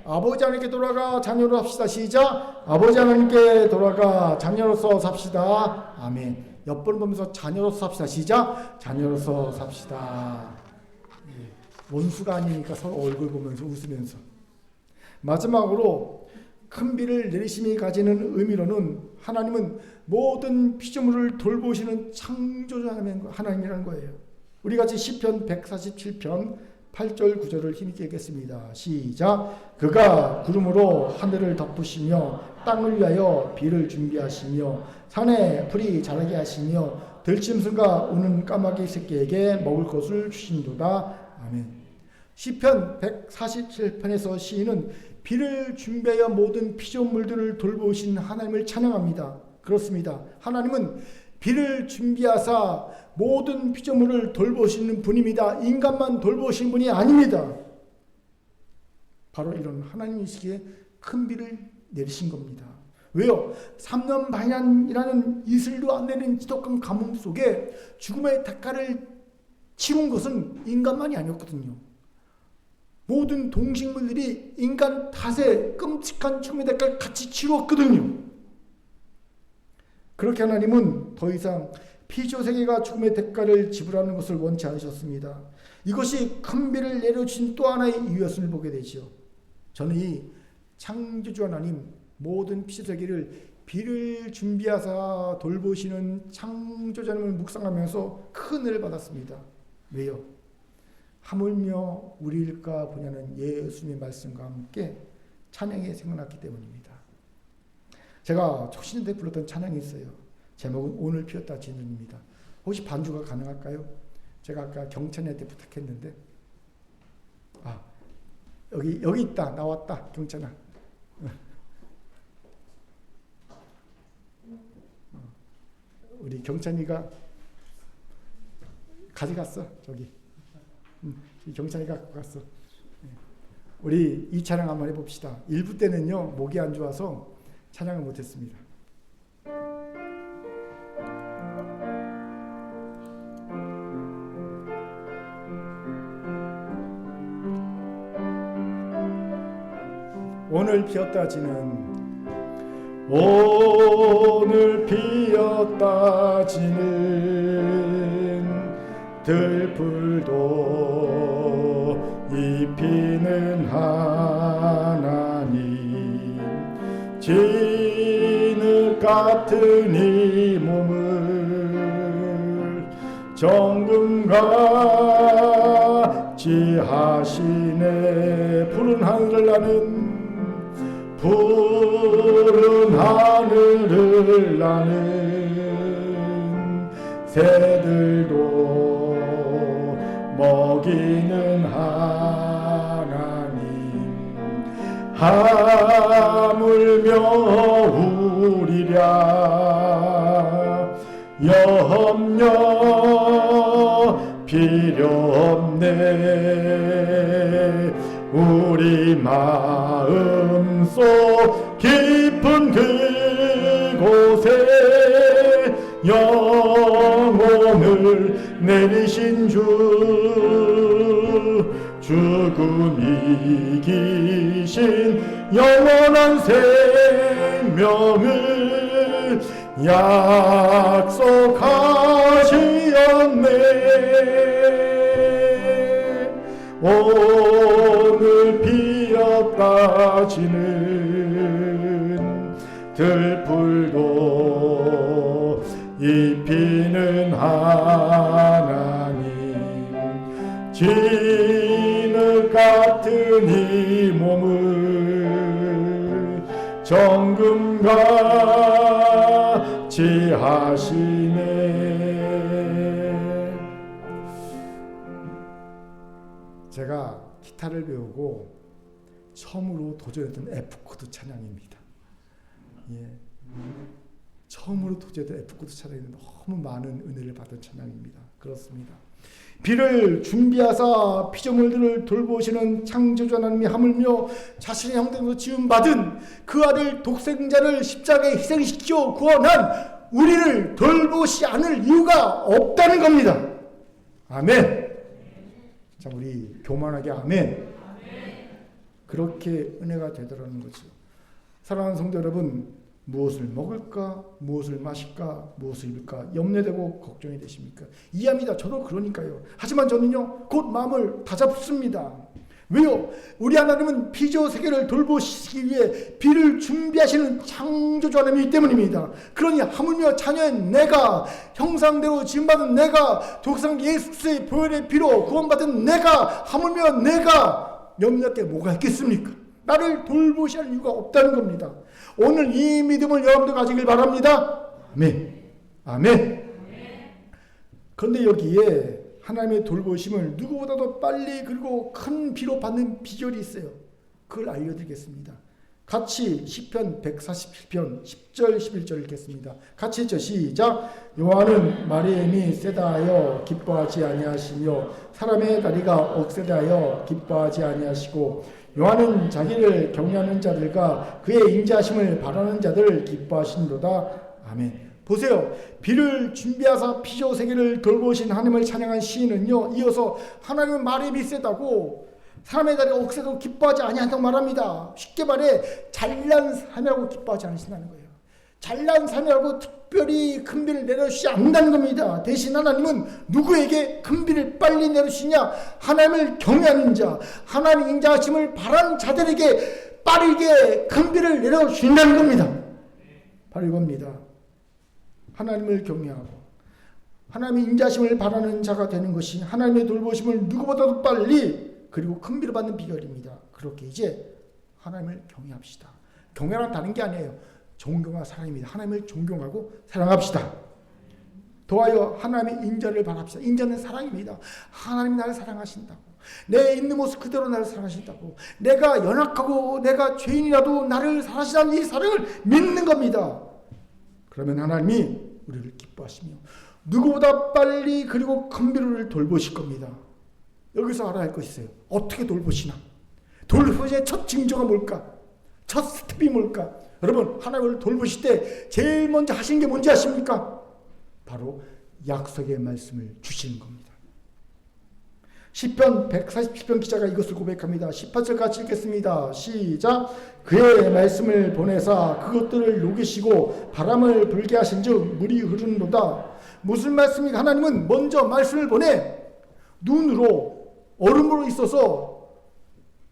아버지 하나님께 돌아가 자녀로 합시다. 시작. 아버지 하나님께 돌아가 자녀로서 삽시다. 아멘. 옆을 보면서 자녀로서 삽시다. 시작. 자녀로서 삽시다. 원수가 아니니까 서로 얼굴 보면서 웃으면서. 마지막으로 큰 비를 내리심이 가지는 의미로는 하나님은 모든 피조물을 돌보시는 창조주 하나님이라는 거예요. 우리 같이 시편 147편 8절 9절을 힘있게 읽겠습니다. 시작. 그가 구름으로 하늘을 덮으시며 땅을 위하여 비를 준비하시며 산에 풀이 자라게 하시며 들짐승과 우는 까마귀 새끼에게 먹을 것을 주신도다. 아멘. 시편 147편에서 시인은 비를 준비하여 모든 피조물들을 돌보신 하나님을 찬양합니다. 그렇습니다. 하나님은 비를 준비하사 모든 피조물을 돌보시는 분입니다. 인간만 돌보시는 분이 아닙니다. 바로 이런 하나님이시기에 큰 비를 내리신 겁니다. 왜요? 3년 반이라는 이슬도 안 내린 지독한 가뭄 속에 죽음의 대가를 치룬 것은 인간만이 아니었거든요. 모든 동식물들이 인간 탓에 끔찍한 죽음의 대가를 같이 치루었거든요. 그렇게 하나님은 더 이상 피조세계가 죽음의 대가를 지불하는 것을 원치 않으셨습니다. 이것이 큰 비를 내려주신 또 하나의 이유였음을 보게 되죠. 저는 이 창조주 하나님 모든 피조세계를 비를 준비하사 돌보시는 창조주 하나님을 묵상하면서 큰 은혜를 받았습니다. 왜요? 하물며 우리일까 보냐는 예수님의 말씀과 함께 찬양이 생각났기 때문입니다. 제가 초신년 때 불렀던 찬양이 있어요. 제목은 오늘 피었다 지는입니다. 혹시 반주가 가능할까요? 제가 아까 경찬이한테 부탁했는데 여기 있다. 나왔다. 경찬아. 우리 경찬이가 가져갔어. 저기. 경찬이가 갖고 갔어. 우리 이 찬양 한번 해봅시다. 1부 때는요 목이 안 좋아서 찬양을 못했습니다. 오늘 피었다 지는 오늘 피었다 지는 들풀도 입히는 하나님 진흙 같은 이 몸을 정금같이 하시네. 푸른 하늘을 나는 푸른 하늘을 나는 새들도 먹이는 하나님 하물며 우리랴 염려 필요 없네. 우리 마음속 깊은 그곳에 영혼을 내리신 주 죽음 이기신 영원한 생명을 약속하시었네. 오늘 피었다 지는 들풀도 입히는 하나님 진흙 같은 이 몸을 정금같이 하시네. 제가 기타를 배우고 처음으로 도전했던 F코드 찬양입니다. 예. 처음으로 도전했던 F코드 찬양이 너무 많은 은혜를 받은 찬양입니다. 그렇습니다. 비를 준비하사 피조물들을 돌보시는 창조주 하나님이 하물며 자신의 형상으로 지음받은 그 아들 독생자를 십자가에 희생시켜 구원한 우리를 돌보시 않을 이유가 없다는 겁니다. 아멘. 자, 우리 교만하게 아멘. 그렇게 은혜가 되더라는 거죠. 사랑하는 성도 여러분, 무엇을 먹을까, 무엇을 마실까, 무엇을 입을까 염려되고 걱정이 되십니까? 이해합니다. 저도 그러니까요. 하지만 저는요 곧 마음을 다잡습니다. 왜요? 우리 하나님은 피조 세계를 돌보시기 위해 비를 준비하시는 창조주 하나님이기 때문입니다. 그러니 하물며 자녀인 내가, 형상대로 지음받은 내가, 독생 예수의 보혈의 피로 구원받은 내가, 하물며 내가 염려할 게 뭐가 있겠습니까? 나를 돌보셔야 할 이유가 없다는 겁니다. 오늘 이 믿음을 여러분들 가지길 바랍니다. 아멘. 아멘. 그런데 여기에 하나님의 돌보심을 누구보다도 빨리 그리고 큰 비로 받는 비결이 있어요. 그걸 알려드리겠습니다. 같이 시편 147편 10절 11절 읽겠습니다. 같이 읽죠. 시작. 여호와는 마리엠이 세다 하여 기뻐하지 아니하시며 사람의 다리가 억세다 하여 기뻐하지 아니하시고 여호와는 자기를 경외하는 자들과 그의 인자하심을 바라는 자들을 기뻐하시는도다. 아멘. 보세요. 비를 준비하사 피조 세계를 돌보신 하나님을 찬양한 시인은요, 이어서 하나님은 마리엠이 세다고 사람의 다리가 억세도 기뻐하지 아니한다고 말합니다. 쉽게 말해 잘난 삶이라고 기뻐하지 않으신다는 거예요. 잘난 삶이라고 특별히 큰 비를 내려주시지 않는다는 겁니다. 대신 하나님은 누구에게 큰 비를 빨리 내려주시냐? 하나님을 경외하는 자, 하나님 인자하심을 바라는 자들에게 빠르게 큰 비를 내려주신다는 겁니다. 바로 이겁니다. 하나님을 경외하고 하나님의 인자하심을 바라는 자가 되는 것이 하나님의 돌보심을 누구보다도 빨리 그리고 큰 비를 받는 비결입니다. 그렇게 이제 하나님을 경외합시다. 경외란 다른 게 아니에요. 존경과 사랑입니다. 하나님을 존경하고 사랑합시다. 더하여 하나님의 인자를 바랍시다. 인자는 사랑입니다. 하나님이 나를 사랑하신다고. 내 있는 모습 그대로 나를 사랑하신다고. 내가 연약하고 내가 죄인이라도 나를 사랑하시다는 이 사랑을 믿는 겁니다. 그러면 하나님이 우리를 기뻐하시며 누구보다 빨리 그리고 큰 비를 돌보실 겁니다. 여기서 알아야 할 것이 있어요. 어떻게 돌보시나? 돌보시의 첫 징조가 뭘까? 첫 스텝이 뭘까? 여러분, 하나님을 돌보실 때 제일 먼저 하시는 게 뭔지 아십니까? 바로 약속의 말씀을 주시는 겁니다. 시편 147편 기자가 이것을 고백합니다. 18절 같이 읽겠습니다. 시작. 그의 말씀을 보내사 그것들을 녹이시고 바람을 불게 하신즉 물이 흐르는도다. 무슨 말씀입니까? 하나님은 먼저 말씀을 보내 눈으로 얼음으로 있어서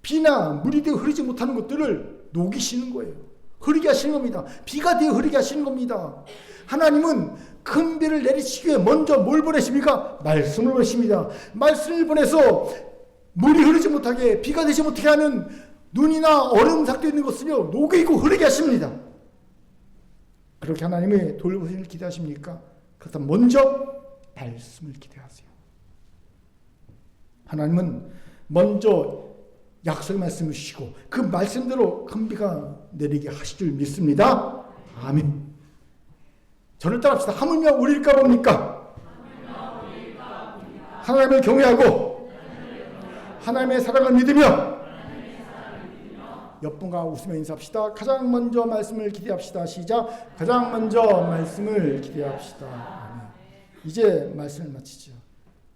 비나 물이 되어 흐르지 못하는 것들을 녹이시는 거예요. 흐르게 하시는 겁니다. 비가 되어 흐르게 하시는 겁니다. 하나님은 큰 비를 내리시기 위해 먼저 뭘 보내십니까? 말씀을 보내십니다. 말씀을 보내서 물이 흐르지 못하게, 비가 되지 못하게 하는 눈이나 얼음 삭혀 있는 것을요 녹이고 흐르게 하십니다. 그렇게 하나님의 돌보심을 기대하십니까? 그렇다면 먼저 말씀을 기대하세요. 하나님은 먼저 약속의 말씀을 주시고 그 말씀대로 큰 비가 내리게 하실 줄 믿습니다. 아멘. 저를 따라합시다. 하물며 우리일까 봅니까? 하나님을 경외하고 하나님의 사랑을 믿으며 옆분과 웃으며 인사합시다. 가장 먼저 말씀을 기대합시다. 시작. 가장 먼저 말씀을 기대합시다. 아멘. 이제 말씀을 마치죠.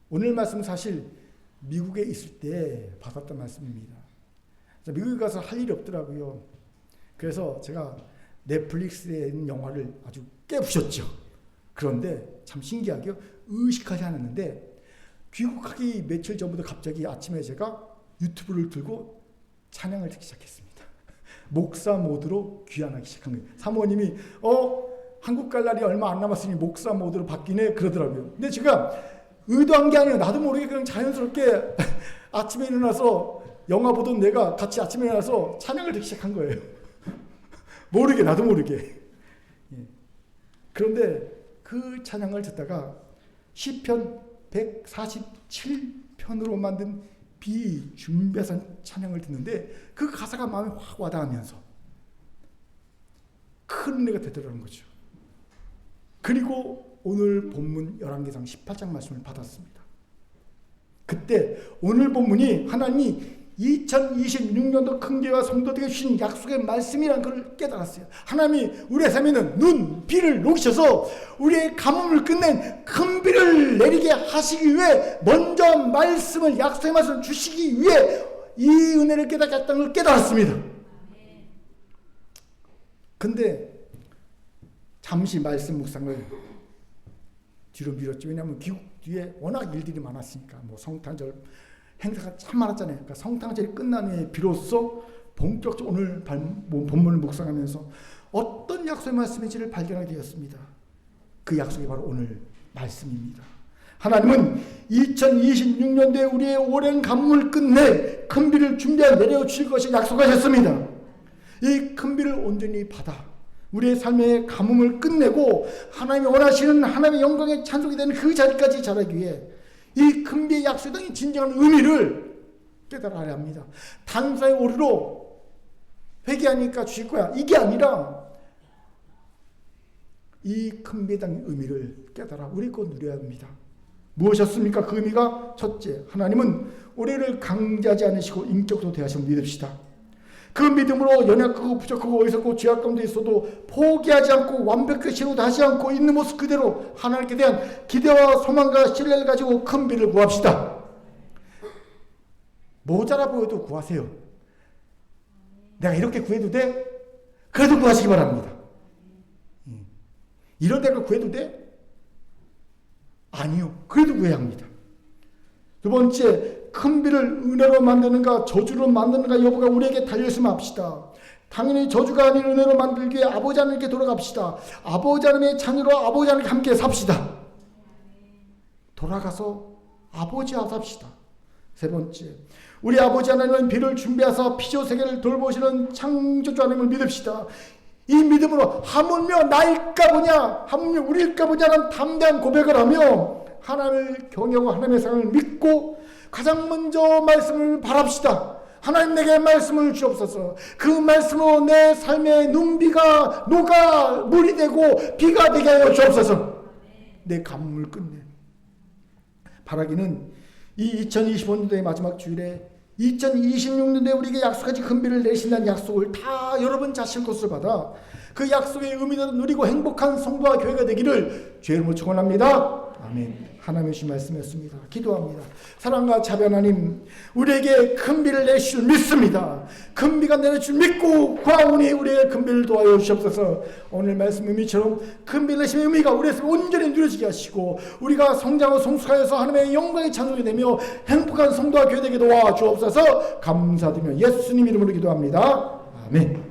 오늘 말씀은 사실 미국에 있을 때 받았던 말씀입니다. 미국에 가서 할 일이 없더라고요. 그래서 제가 넷플릭스에 있는 영화를 아주 깨부셨죠. 그런데 참 신기하게 의식하지 않았는데 귀국하기 며칠 전부터 갑자기 아침에 제가 유튜브를 들고 찬양을 듣기 시작했습니다. 목사 모드로 귀환하기 시작한 거예요. 사모님이 한국 갈 날이 얼마 안 남았으니 목사 모드로 바뀌네 그러더라고요. 근데 제가 의도한 게 아니에요. 나도 모르게 그냥 자연스럽게 아침에 일어나서 영화 보던 내가 같이 아침에 일어나서 찬양을 듣기 시작한 거예요. 모르게, 나도 모르게. 그런데 그 찬양을 듣다가 시편 147편으로 만든 비준비한 찬양을 듣는데 그 가사가 마음에 확 와닿으면서 큰 은혜가 되더라는 거죠. 그리고 오늘 본문 열왕기상 18장 말씀을 받았습니다. 그때 오늘 본문이 하나님이 2026년도 큰교회와 성도들에게 주신 약속의 말씀이라는 걸 깨달았어요. 하나님이 우리의 삶에는 눈, 비를 녹이셔서 우리의 가뭄을 끝낸 큰 비를 내리게 하시기 위해 먼저 말씀을, 약속의 말씀을 주시기 위해 이 은혜를 깨닫겠다는 걸 깨달았습니다. 근데 잠시 말씀 묵상을 뒤로 미뤘죠. 왜냐하면 귀국 뒤에 워낙 일들이 많았으니까. 성탄절 행사가 참 많았잖아요. 그러니까 성탄절이 끝난 후에 비로소 본격적으로 오늘 본문을 묵상하면서 어떤 약속의 말씀인지를 발견하게 되었습니다. 그 약속이 바로 오늘 말씀입니다. 하나님은 2026년도에 우리의 오랜 가뭄을 끝내 큰 비를 준비하여 내려주실 것을 약속하셨습니다. 이 큰 비를 온전히 받아 우리의 삶의 가뭄을 끝내고 하나님이 원하시는 하나님의 영광의 찬송이 되는 그 자리까지 자라기 위해 이 큰 비의 약속의 진정한 의미를 깨달아야 합니다. 단사의 오류로 회개하니까 주실 거야. 이게 아니라 이 큰 비의 의미를 깨달아 우리 것 누려야 합니다. 무엇이었습니까? 그 의미가 첫째, 하나님은 우리를 강제하지 않으시고 인격도 대하시고 믿읍시다. 그 믿음으로 연약하고 부족하고 어리석고 죄악 가운데 있어도 포기하지 않고 완벽하게 신호하지 않고 있는 모습 그대로 하나님께 대한 기대와 소망과 신뢰를 가지고 큰 비를 구합시다. 모자라 보여도 구하세요. 내가 이렇게 구해도 돼? 그래도 구하시기 바랍니다. 이런 대로 구해도 돼? 아니요. 그래도 구해야 합니다. 두 번째, 큰 비를 은혜로 만드는가 저주로 만드는가 여부가 우리에게 달려있으면 합시다. 당연히 저주가 아닌 은혜로 만들기 위해 아버지 하나님께 돌아갑시다. 아버지 하나님의 자녀로 아버지 하나님께 함께 삽시다. 돌아가서 아버지와 삽시다. 세 번째, 우리 아버지 하나님은 비를 준비하사 피조 세계를 돌보시는 창조주 하나님을 믿읍시다. 이 믿음으로 하물며 나일까 보냐, 하물며 우리일까 보냐는 담대한 고백을 하며 하나님을 경외하고 하나님의 사랑을 믿고 가장 먼저 말씀을 바랍시다. 하나님 내게 말씀을 주옵소서. 그 말씀으로 내 삶의 눈비가 녹아 물이 되고 비가 되게 하여 주옵소서. 내 가뭄을 끝내. 바라기는 이 2025년도의 마지막 주일에 2026년도에 우리에게 약속하신 금비를 내신다는 약속을 다 여러분 자신 것을 받아 그 약속의 의미를 누리고 행복한 성도와 교회가 되기를 주의 이름으로 축원합니다. 아멘. 하나님의 주신 말씀이었습니다. 기도합니다. 사랑과 자비 하나님, 우리에게 금비를 내실 믿습니다. 금비가 내려줄 믿고 구하오니 우리의 금비를 도와여 주시옵소서. 오늘 말씀 의미처럼 금비를 내심의 의미가 우리에서 온전히 누려지게 하시고 우리가 성장하고 성숙하여서 하나님의 영광의 찬송이 되며 행복한 성도와 교회 되게 도와 주옵소서. 감사드리며 예수님 이름으로 기도합니다. 아멘.